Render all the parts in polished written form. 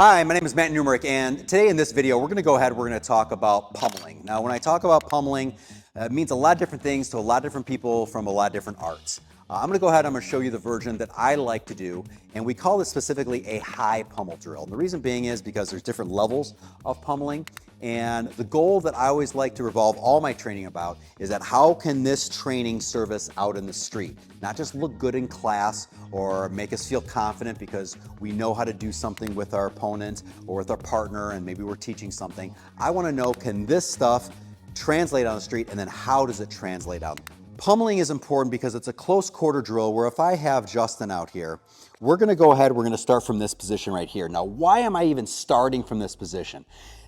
Hi, my name is Matt Numrich, and today in this video we're going to talk about pummeling. Now when I talk about pummeling, it means a lot of different things to a lot of different people from a lot of different arts. I'm going to go ahead and I'm going to show you the version that I like to do, and we call this specifically a high pummel drill. And the reason being is because there's different levels of pummeling, and the goal that I always like to revolve all my training about is that how can this training serve us out in the street? Not just look good in class or make us feel confident because we know how to do something with our opponent or with our partner and maybe we're teaching something. I want to know, can this stuff translate on the street, and then how does it translate out? Pummeling is important because it's a close quarter drill where if I have Justin out here, we're going to go ahead, we're going to start from this position right here. Now, why am I even starting from this position?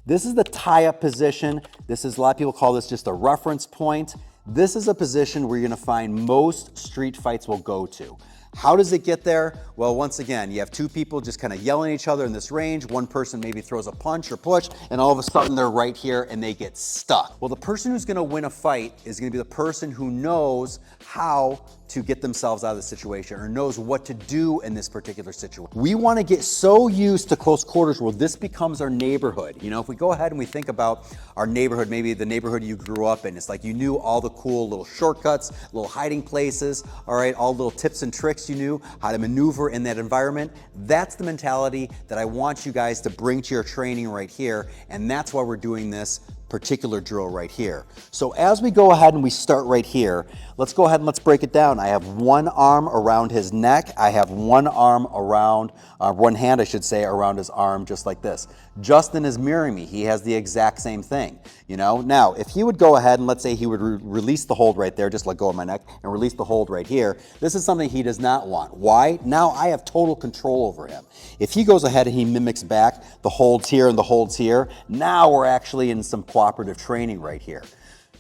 This is the tie-up position. This is, a lot of people call this just a reference point. This is a position where you're going to find most street fights will go to. How does it get there? Well, once again, you have two people just kind of yelling at each other in this range. One person maybe throws a punch or push, and all of a sudden they're right here and they get stuck. Well, the person who's going to win a fight is going to be the person who knows how to get themselves out of the situation or knows what to do in this particular situation. We want to get so used to close quarters where this becomes our neighborhood. You know, if we go ahead and we think about our neighborhood, maybe the neighborhood you grew up in, it's like you knew all the cool little shortcuts, little hiding places, all right, all little tips and tricks you knew, how to maneuver in that environment. That's the mentality that I want you guys to bring to your training right here, and that's why we're doing this particular drill right here. So as we go ahead and we start right here, let's go ahead and let's break it down. I have one arm around his neck. I have one arm around, one hand I should say, around his arm just like this. Justin is mirroring me. He has the exact same thing, you know? Now, if he would go ahead and let's say he would release the hold right there, just let go of my neck and release the hold right here, this is something he does not want. Why? Now I have total control over him. If he goes ahead and he mimics back the holds here and the holds here, now we're actually in some cooperative training right here.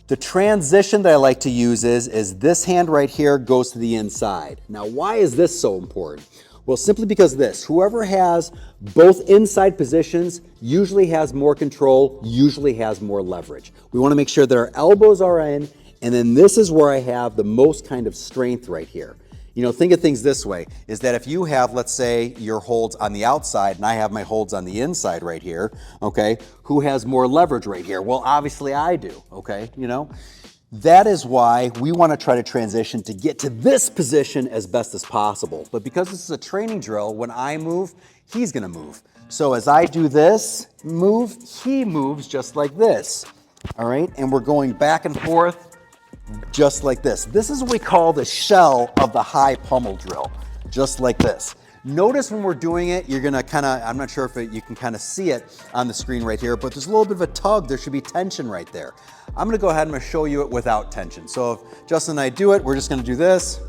The transition that I like to use is this hand right here goes to the inside. Now, why is this so important? Well, simply because this, whoever has both inside positions usually has more control, usually has more leverage. We want to make sure that our elbows are in, and then this is where I have the most kind of strength right here. You know, think of things this way, is that if you have, let's say, your holds on the outside and I have my holds on the inside right here, okay, who has more leverage right here? Well, obviously I do, okay, you know? That is why we want to try to transition to get to this position as best as possible. But because this is a training drill, when I move, he's going to move. So as I do this move, he moves just like this, all right? And we're going back and forth just like this. This is what we call the shell of the high pummel drill, just like this. Notice when we're doing it, you're gonna kind of, I'm not sure if you can kind of see it on the screen right here, but there's a little bit of a tug. There should be tension right there. I'm gonna go ahead and I'm gonna show you it without tension. So if Justin and I do it, we're just gonna do this.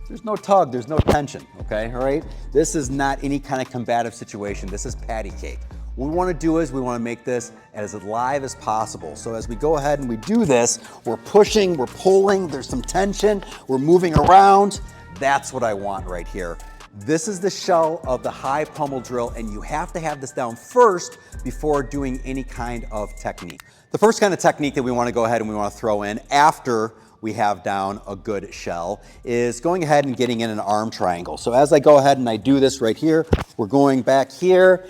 There's no tug, there's no tension, okay, all right? This is not any kind of combative situation. This is patty cake. What we want to do is we want to make this as live as possible. So as we go ahead and we do this, we're pushing, we're pulling, there's some tension, we're moving around. That's what I want right here. This is the shell of the high pummel drill, and you have to have this down first before doing any kind of technique. The first kind of technique that we want to go ahead and we want to throw in after we have down a good shell is going ahead and getting in an arm triangle. So as I go ahead and I do this right here, we're going back here.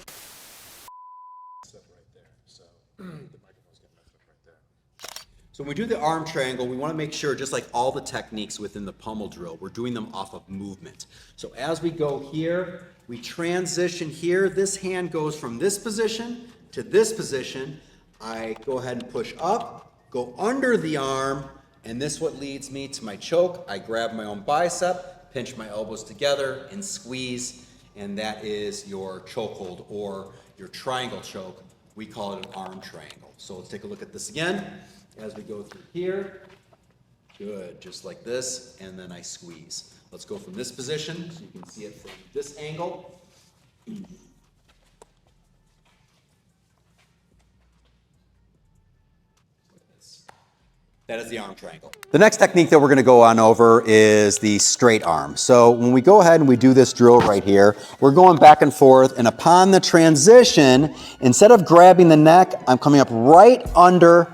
So when we do the arm triangle, we want to make sure, just like all the techniques within the pummel drill, we're doing them off of movement. So as we go here, we transition here. This hand goes from this position to this position. I go ahead and push up, go under the arm, and this what leads me to my choke. I grab my own bicep, pinch my elbows together, and squeeze, and that is your chokehold or your triangle choke. We call it an arm triangle. So let's take a look at this again. As we go through here, good, just like this, and then I squeeze. Let's go from this position, so you can see it from this angle. That is the arm triangle. The next technique that we're going to go on over is the straight arm. So when we go ahead and we do this drill right here, we're going back and forth, and upon the transition, instead of grabbing the neck, I'm coming up right under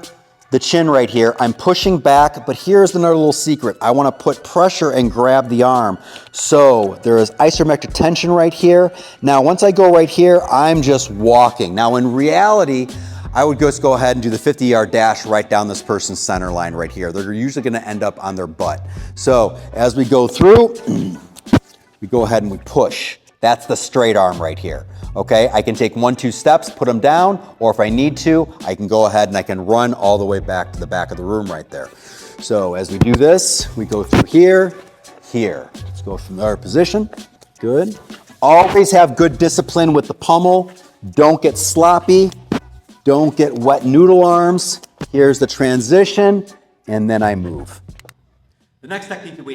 the chin right here. I'm pushing back, but here's another little secret. I want to put pressure and grab the arm. So there is isometric tension right here. Now, once I go right here, I'm just walking. Now, in reality, I would just go ahead and do the 50-yard dash right down this person's center line right here. They're usually going to end up on their butt. So as we go through, we go ahead and we push. That's the straight arm right here. Okay, I can take 1-2 steps, put them down, or if I need to, I can go ahead and I can run all the way back to the back of the room right there. So as we do this, we go through here, here. Let's go from our position. Good. Always have good discipline with the pummel. Don't get sloppy. Don't get wet noodle arms. Here's the transition, and then I move. The next technique that we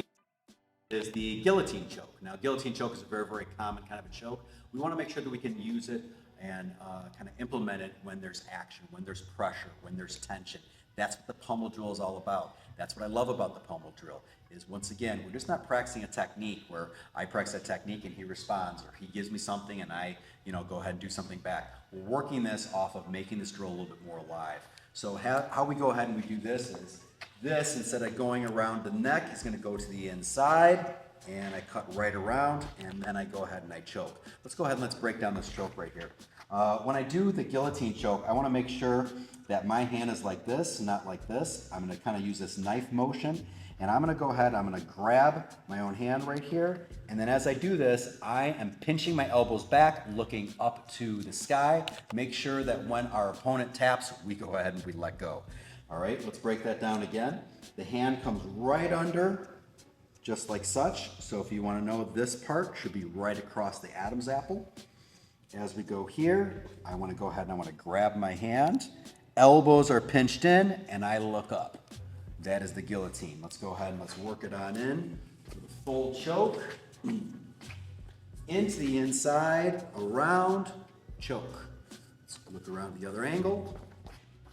have is the guillotine choke. Now, guillotine choke is a very, very common kind of a choke. We want to make sure that we can use it and kind of implement it when there's action, when there's pressure, when there's tension. That's what the pummel drill is all about. That's what I love about the pummel drill is, once again, we're just not practicing a technique where I practice a technique and he responds, or he gives me something and I, go ahead and do something back. We're working this off of making this drill a little bit more alive. So how we go ahead and we do this is, this, instead of going around the neck, is going to go to the inside, and I cut right around, and then I go ahead and I choke. Let's go ahead and let's break down this choke right here. When I do the guillotine choke, I want to make sure that my hand is like this, not like this. I'm going to kind of use this knife motion, and I'm going to go ahead, I'm going to grab my own hand right here, and then as I do this, I am pinching my elbows back, looking up to the sky. Make sure that when our opponent taps, we go ahead and we let go. All right, let's break that down again. The hand comes right under, just like such. So if you want to know, this part should be right across the Adam's apple. As we go here, I want to go ahead and I want to grab my hand. Elbows are pinched in, and I look up. That is the guillotine. Let's go ahead and let's work it on in. Full choke. Into the inside, around, choke. Let's look around the other angle.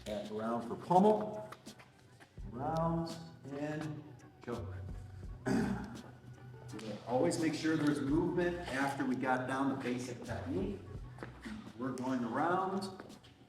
Back around for pummel, round, and choke. Always make sure there's movement after we got down the basic technique. We're going around.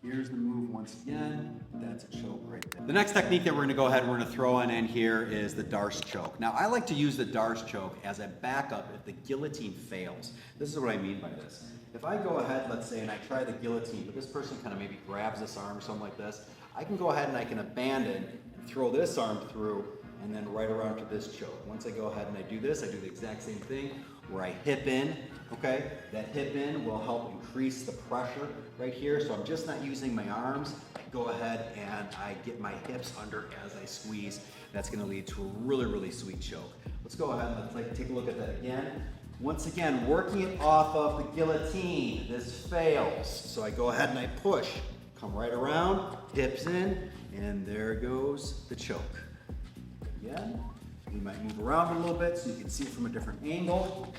Here's the move once again. That's a choke right there. The next technique that we're going to go ahead and we're going to throw in here is the DAR Choke. Now, I like to use the DAR Choke as a backup if the guillotine fails. This is what I mean by this. If I go ahead, let's say, and I try the guillotine, but this person kind of maybe grabs this arm or something like this, I can go ahead and I can abandon and throw this arm through and then right around to this choke. Once I go ahead and I do this, I do the exact same thing where I hip in, okay? That hip in will help increase the pressure right here. So I'm just not using my arms. I go ahead and I get my hips under as I squeeze. That's gonna lead to a really, really sweet choke. Let's go ahead and let's take a look at that again. Once again, working it off of the guillotine. This fails. So I go ahead and I push. Come right around, hips in, and there goes the choke. Again, we might move around a little bit so you can see it from a different angle.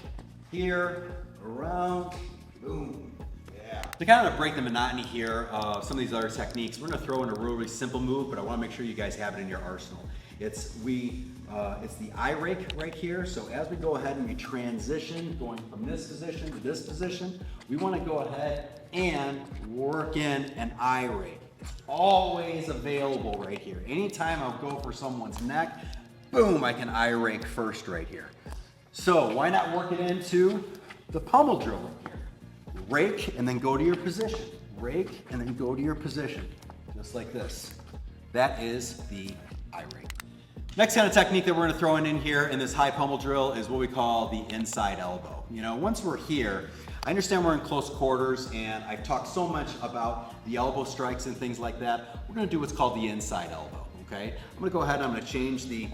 Here, around, boom. Yeah. To kind of break the monotony here of some of these other techniques, we're gonna throw in a really simple move, but I wanna make sure you guys have it in your arsenal. It's the eye rake right here. So as we go ahead and we transition, going from this position to this position, we want to go ahead and work in an eye rake. It's always available right here. Anytime I'll go for someone's neck, boom, I can eye rake first right here. So why not work it into the pummel drill right here? Rake and then go to your position. Rake and then go to your position, just like this. That is the eye rake. Next kind of technique that we're going to throw in here in this high pummel drill is what we call the inside elbow. You know, once we're here, I understand we're in close quarters and I've talked so much about the elbow strikes and things like that. We're going to do what's called the inside elbow, okay? I'm going to go ahead and I'm going to change the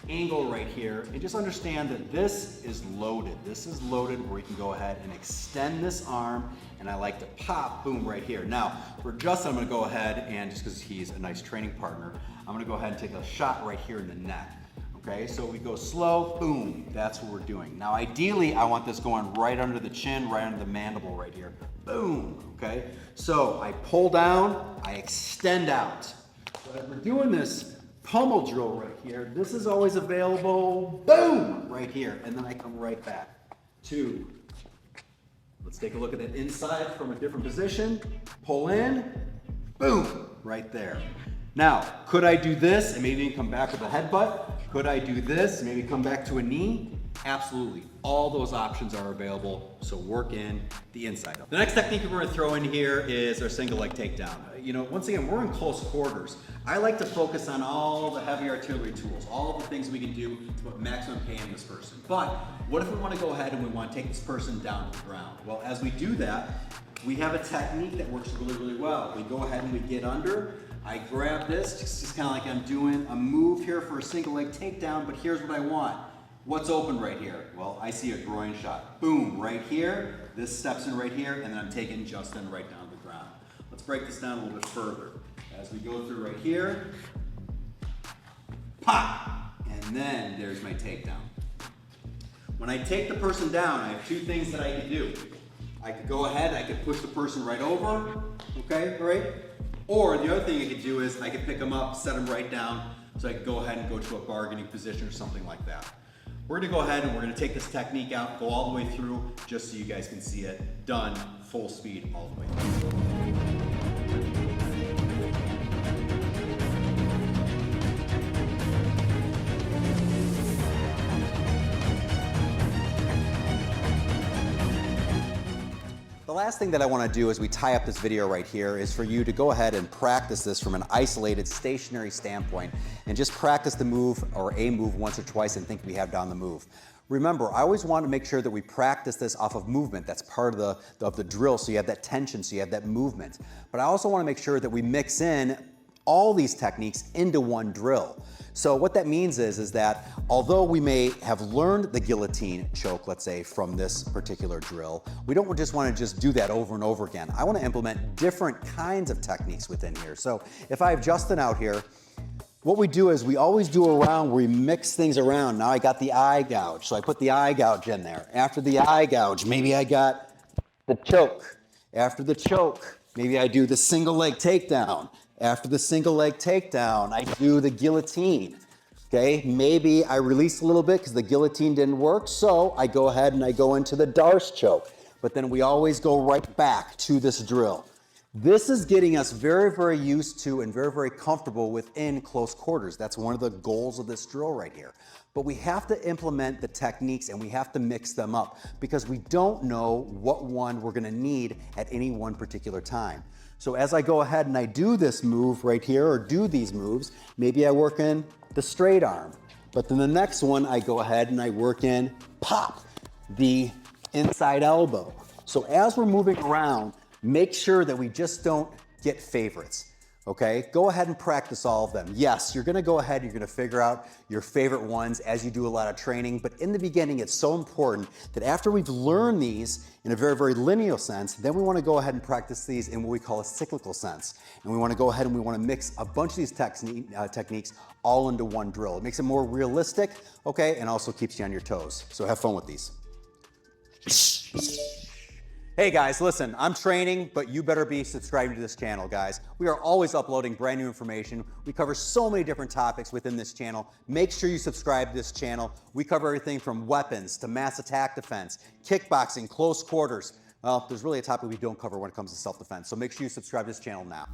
angle right here and just understand that this is loaded. This is loaded where we can go ahead and extend this arm, and I like to pop, boom, right here. Now, for Justin, I'm going to go ahead and, just because he's a nice training partner, I'm going to go ahead and take a shot right here in the neck. Okay, so we go slow, boom, that's what we're doing. Now, ideally, I want this going right under the chin, right under the mandible right here. Boom, okay? So I pull down, I extend out. So as we're doing this pummel drill right here, this is always available, boom, right here, and then I come right back. 2. Let's take a look at that inside from a different position. Pull in, boom, right there. Now, could I do this and maybe come back with a headbutt? Could I do this, maybe come back to a knee? Absolutely. All those options are available, so work in the inside. The next technique we're going to throw in here is our single leg takedown. You know, once again, we're in close quarters. I like to focus on all the heavy artillery tools, all of the things we can do to put maximum pain in this person. But what if we want to go ahead and we want to take this person down to the ground? Well, as we do that, we have a technique that works really, really well. We go ahead and we get under. I grab this, just kind of like I'm doing a move here for a single leg takedown, but here's what I want. What's open right here? Well, I see a groin shot. Boom, right here. This steps in right here, and then I'm taking Justin right down to the ground. Let's break this down a little bit further. As we go through right here, pop, and then there's my takedown. When I take the person down, I have two things that I can do. I could go ahead, I could push the person right over, okay, right? Or the other thing I could do is I could pick them up, set them right down, so I could go ahead and go to a bargaining position or something like that. We're gonna go ahead and we're gonna take this technique out, go all the way through, just so you guys can see it. Done, full speed, all the way through. The last thing that I want to do as we tie up this video right here is for you to go ahead and practice this from an isolated, stationary standpoint and just practice the move or a move once or twice and think we have down the move. Remember, I always want to make sure that we practice this off of movement. That's part of the drill, so you have that tension, so you have that movement. But I also want to make sure that we mix in all these techniques into one drill. So what that means is that although we may have learned the guillotine choke, let's say, from this particular drill, we don't just want to just do that over and over again. I want to implement different kinds of techniques within here. So if I have Justin out here, what we do is we always do a round where we mix things around. Now I got the eye gouge, so I put the eye gouge in there. After the eye gouge, maybe I got the choke. After the choke, maybe I do the single leg takedown. After the single leg takedown, I do the guillotine. Okay, maybe I release a little bit because the guillotine didn't work, so I go ahead and I go into the DAR Choke. But then we always go right back to this drill. This is getting us very, very used to and very, very comfortable within close quarters. That's one of the goals of this drill right here. But we have to implement the techniques and we have to mix them up because we don't know what one we're gonna need at any one particular time. So as I go ahead and I do this move right here or do these moves, maybe I work in the straight arm. But then the next one, I go ahead and I work in pop, the inside elbow. So as we're moving around, make sure that we just don't get favorites. Okay, go ahead and practice all of them. Yes, you're gonna go ahead, you're gonna figure out your favorite ones as you do a lot of training, but in the beginning, it's so important that after we've learned these in a very, very linear sense, then we wanna go ahead and practice these in what we call a cyclical sense. And we wanna go ahead and we wanna mix a bunch of these techniques all into one drill. It makes it more realistic, okay, and also keeps you on your toes. So have fun with these. Hey guys, listen, I'm training, but you better be subscribing to this channel, guys. We are always uploading brand new information. We cover so many different topics within this channel. Make sure you subscribe to this channel. We cover everything from weapons to mass attack defense, kickboxing, close quarters. Well, there's really a topic we don't cover when it comes to self-defense, so make sure you subscribe to this channel now.